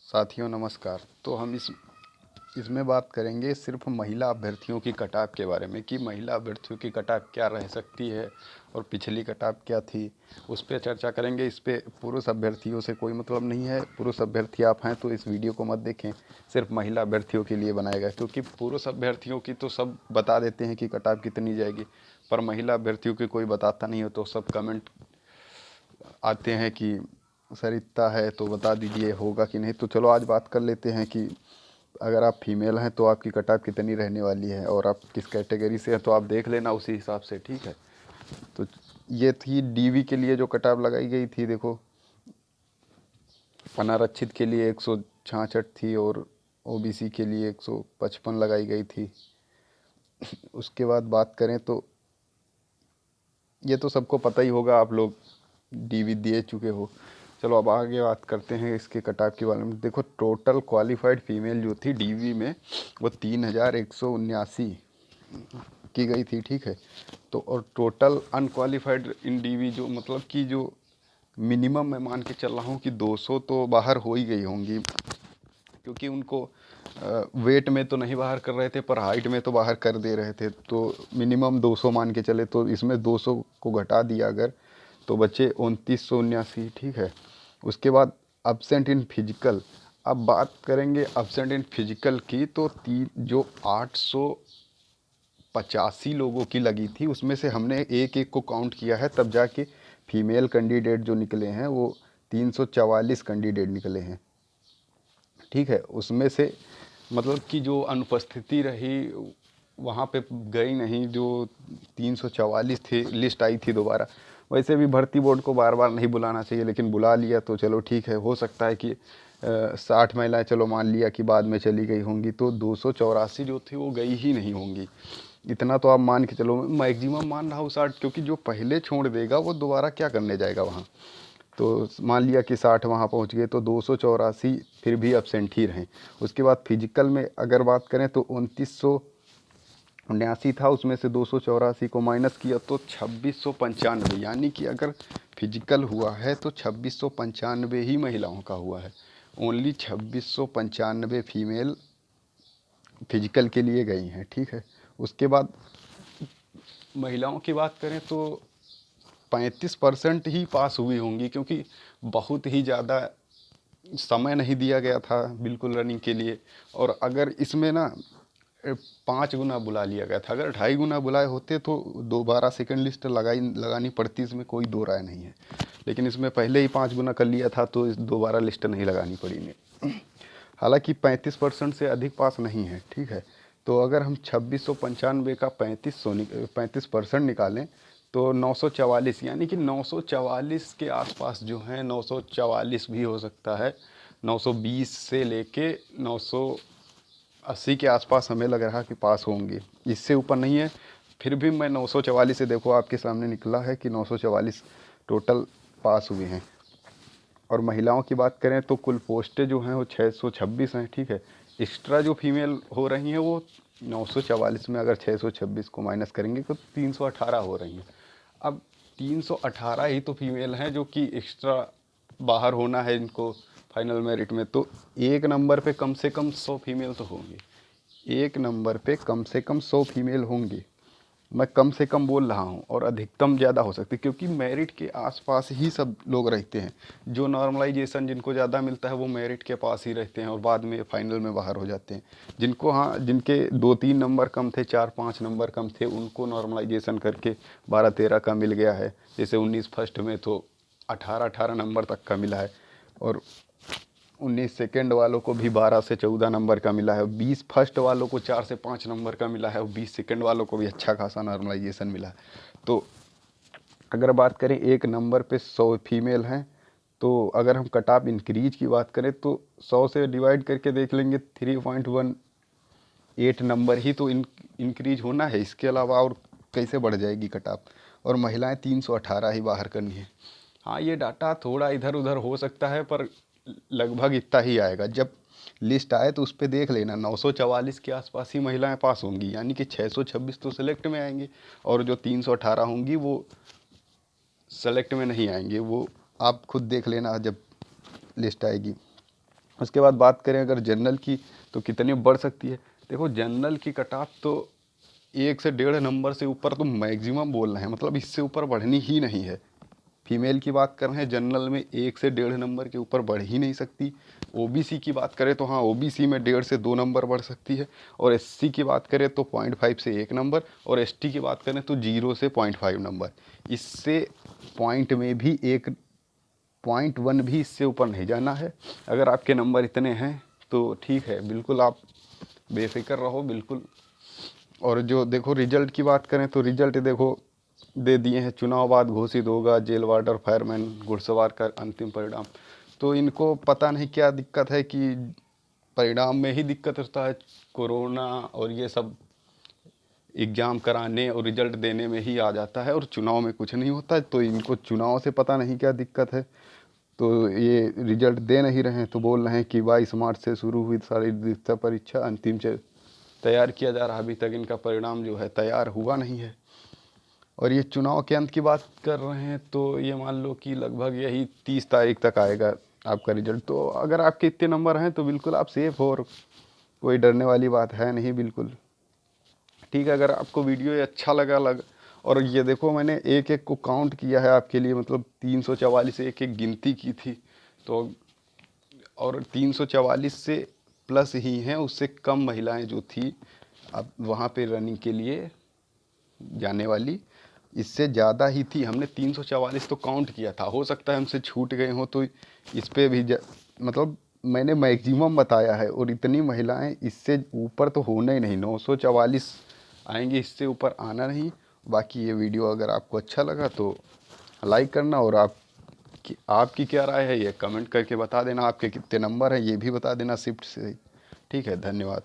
साथियों नमस्कार। तो हम इसमें बात करेंगे सिर्फ महिला अभ्यर्थियों की कट-ऑफ के बारे में कि महिला अभ्यर्थियों की कट-ऑफ क्या रह सकती है और पिछली कट-ऑफ क्या थी, उस पे चर्चा करेंगे। इस पे पुरुष अभ्यर्थियों से कोई मतलब नहीं है। पुरुष अभ्यर्थी आप हैं तो इस वीडियो को मत देखें, सिर्फ महिला अभ्यर्थियों के लिए बनाया गया है। क्योंकि पुरुष अभ्यर्थियों की तो सब बता देते हैं कि कट-ऑफ कितनी जाएगी, पर महिला अभ्यर्थियों की कोई बताता नहीं है। तो सब कमेंट आते हैं कि सर इतना है तो बता दीजिए होगा कि नहीं। तो चलो आज बात कर लेते हैं कि अगर आप फीमेल हैं तो आपकी कट ऑफ कितनी रहने वाली है, और आप किस कैटेगरी से हैं तो आप देख लेना उसी हिसाब से, ठीक है। तो ये थी डीवी के लिए जो कट ऑफ लगाई गई थी। देखो, अनारक्षित के लिए 166 थी और ओबीसी के लिए 155 लगाई गई थी। उसके बाद बात करें तो ये तो सबको पता ही होगा, आप लोग डीवी दे चुके हो। चलो अब आगे बात करते हैं इसके कट-ऑफ के बारे में। देखो, टोटल क्वालिफाइड फीमेल जो थी डीवी में वो 3179 की गई थी, ठीक है। तो और टोटल अनक्वालिफाइड इन डीवी जो मतलब कि जो मिनिमम मैं मान के चल रहा हूँ कि 200 तो बाहर हो ही गई होंगी, क्योंकि उनको वेट में तो नहीं बाहर कर रहे थे पर हाइट में तो बाहर कर दे रहे थे। तो मिनिमम 200 मान के चले, तो इसमें 200 को घटा दिया अगर, तो बचे 2979, ठीक है। उसके बाद अब्सेंट इन फिजिकल। अब बात करेंगे अब्सेंट इन फिजिकल की, तो तीन जो 885 लोगों की लगी थी उसमें से हमने एक एक को काउंट किया है, तब जाके फीमेल कैंडिडेट जो निकले हैं वो 344 कैंडिडेट निकले हैं, ठीक है। उसमें से मतलब कि जो अनुपस्थिति रही वहाँ पे गई नहीं, जो 344 थी, लिस्ट आई थी दोबारा। वैसे भी भर्ती बोर्ड को बार बार नहीं बुलाना चाहिए, लेकिन बुला लिया तो चलो ठीक है। हो सकता है कि 60 महिलाएं चलो मान लिया कि बाद में चली गई होंगी, तो 284 जो थी वो गई ही नहीं होंगी। इतना तो आप मान के चलो, मैक्सिमम मान रहा हूँ 60, क्योंकि जो पहले छोड़ देगा वो दोबारा क्या करने जाएगा वहाँ। तो मान लिया कि 60 वहाँ पहुँच गए, तो 284 फिर भी अब्सेंट ही रहें। उसके बाद फिजिकल में अगर बात करें तो 2979 था, उसमें से 284 को माइनस किया तो 2695, यानी कि अगर फिजिकल हुआ है तो 2695 ही महिलाओं का हुआ है। ओनली 2695 फीमेल फिजिकल के लिए गई हैं, ठीक है। उसके बाद महिलाओं की बात करें तो 35% ही पास हुई होंगी, क्योंकि बहुत ही ज़्यादा समय नहीं दिया गया था बिल्कुल रनिंग के लिए। और अगर इसमें ना 5 गुना बुला लिया गया था, अगर 2.5 गुना बुलाए होते तो दोबारा सेकंड लिस्ट लगानी पड़ती, इसमें कोई दो राय नहीं है। लेकिन इसमें पहले ही 5 गुना कर लिया था तो इस दोबारा लिस्ट नहीं लगानी पड़ी इन्हें। हालांकि 35% से अधिक पास नहीं है, ठीक है। तो अगर हम 2695 का 35% निकालें तो 944, यानी कि 944 के आसपास जो हैं, 944 भी हो सकता है, 920 से लेके 980 के आसपास हमें लग रहा है कि पास होंगे, इससे ऊपर नहीं है। फिर भी मैं 944 से, देखो आपके सामने निकला है कि 944 टोटल पास हुए हैं। और महिलाओं की बात करें तो कुल पोस्टें जो हैं वो 626 हैं, ठीक है। एक्स्ट्रा जो फीमेल हो रही हैं वो 944 में अगर 626 को माइनस करेंगे तो 318 हो रही हैं। अब 318 ही तो फीमेल हैं जो कि एक्स्ट्रा बाहर होना है इनको फाइनल मेरिट में, तो एक नंबर पे कम से कम 100 फीमेल तो होंगी। एक नंबर पे कम से कम 100 फीमेल होंगी। मैं कम से कम बोल रहा हूँ, और अधिकतम ज़्यादा हो सकती है, क्योंकि मेरिट के आसपास ही सब लोग रहते हैं। जो नॉर्मलाइजेशन जिनको ज़्यादा मिलता है वो मेरिट के पास ही रहते हैं और बाद में फाइनल में बाहर हो जाते हैं। जिनको, हाँ, जिनके 2-3 नंबर कम थे, 4-5 नंबर कम थे, उनको नॉर्मलाइजेशन करके 12-13 का मिल गया है। जैसे 19 फर्स्ट में तो 18-18 नंबर तक का मिला है, और 19 सेकेंड वालों को भी 12 से 14 नंबर का मिला है, 20 फर्स्ट वालों को 4 से 5 नंबर का मिला है, और 20 सेकेंड वालों को भी अच्छा खासा नॉर्मलाइजेशन मिला है। तो अगर बात करें एक नंबर पे 100 फीमेल हैं, तो अगर हम कट ऑफ इंक्रीज की बात करें तो 100 से डिवाइड करके देख लेंगे, 3.18 नंबर ही तो इंक्रीज होना है, इसके अलावा और कैसे बढ़ जाएगी कट ऑफ। और महिलाएं 318 ही बाहर करनी है। हाँ, ये डाटा थोड़ा इधर उधर हो सकता है, पर लगभग इतना ही आएगा। जब लिस्ट आए तो उस पर देख लेना, 944 के आसपास ही महिलाएं पास होंगी, यानी कि 626 तो सेलेक्ट में आएंगे, और जो 318 होंगी वो सेलेक्ट में नहीं आएंगे। वो आप खुद देख लेना जब लिस्ट आएगी। उसके बाद बात करें अगर जनरल की तो कितनी बढ़ सकती है। देखो जनरल की कट ऑफ तो 1 से 1.5 नंबर से ऊपर तो मैक्सिमम बोल रहे हैं, मतलब इससे ऊपर बढ़नी ही नहीं है। फीमेल की बात कर रहे हैं जनरल में 1 से 1.5 नंबर के ऊपर बढ़ ही नहीं सकती। ओबीसी की बात करें तो हाँ, ओबीसी में 1.5 से 2 नंबर बढ़ सकती है। और एससी की बात करें तो 0.5 से 1 नंबर, और एसटी की बात करें तो 0 से 0.5 नंबर। इससे पॉइंट में भी 1.1 भी इससे ऊपर नहीं जाना है। अगर आपके नंबर इतने हैं तो ठीक है, बिल्कुल आप बेफिक्र रहो बिल्कुल। और जो देखो रिजल्ट की बात करें तो रिजल्ट देखो दे दिए हैं, चुनाव बाद घोषित होगा, जेल वार्डर फायरमैन घुड़सवार का अंतिम परिणाम। तो इनको पता नहीं क्या दिक्कत है कि परिणाम में ही दिक्कत होता है, कोरोना और ये सब एग्ज़ाम कराने और रिजल्ट देने में ही आ जाता है, और चुनाव में कुछ नहीं होता है। तो इनको चुनाव से पता नहीं क्या दिक्कत है, तो ये रिजल्ट दे नहीं रहे हैं। तो बोल रहे हैं कि 22 मार्च से शुरू हुई शारीरिक परीक्षा अंतिम से तैयार किया जा रहा है, अभी तक इनका परिणाम जो है तैयार हुआ नहीं है। और ये चुनाव के अंत की बात कर रहे हैं तो ये मान लो कि लगभग यही 30 तारीख तक आएगा आपका रिजल्ट। तो अगर आपके इतने नंबर हैं तो बिल्कुल आप सेफ हो, और कोई डरने वाली बात है नहीं बिल्कुल। ठीक है, अगर आपको वीडियो ये अच्छा लगा और ये देखो मैंने एक एक को काउंट किया है आपके लिए, मतलब 344 से एक एक गिनती की थी। तो और 344 से प्लस ही हैं, उससे कम महिलाएं जो थी अब वहाँ पे रनिंग के लिए जाने वाली, इससे ज़्यादा ही थी। हमने 344 तो काउंट किया था, हो सकता है हमसे छूट गए हों, तो इस पे भी मतलब मैंने मैक्सिमम बताया है। और इतनी महिलाएं इससे ऊपर तो होना ही नहीं, 944 आएंगे, इससे ऊपर आना नहीं। बाकी ये वीडियो अगर आपको अच्छा लगा तो लाइक करना, और आपकी क्या राय है ये कमेंट करके बता देना। आपके कितने नंबर हैं ये भी बता देना शिफ्ट से। ठीक है, धन्यवाद।